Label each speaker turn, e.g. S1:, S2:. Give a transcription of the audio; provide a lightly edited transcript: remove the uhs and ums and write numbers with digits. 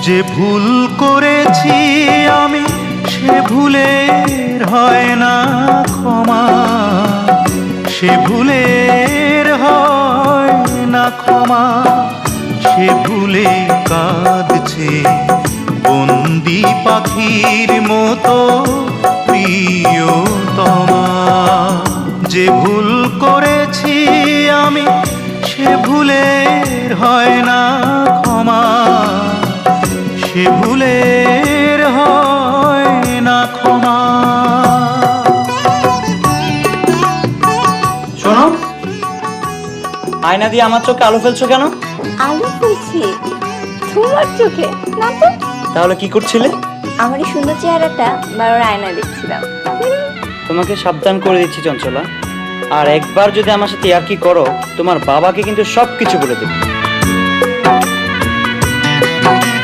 S1: যে ভুল করেছি আমি সে ভুলের হয় না ক্ষমা, সে ভুলের হয় না ক্ষমা। সে ভুলে কাঁদছে বন্দি পাখির মতো প্রিয়তমা। যে ভুল করেছি আমি সে ভুলের হয় না ক্ষমা, সে ভুলের হয় না ক্ষমা।
S2: শোনো, আয়না দিয়ে আমার চোখে আলো ফেলছো কেন?
S3: আলো ফেলছি তোমার চোখে না তো।
S2: তাহলে কি করছিলে?
S3: আমার এই সুন্দর চেহারাটা বারবার আয়নায় দেখছিলাম।
S2: তোমাকে সাবধান করে দিচ্ছি চঞ্চলা, আর একবার যদি আমার সাথে ইয়ার্কি করো তোমার বাবাকে কিন্তু সবকিছু বলে দেবে।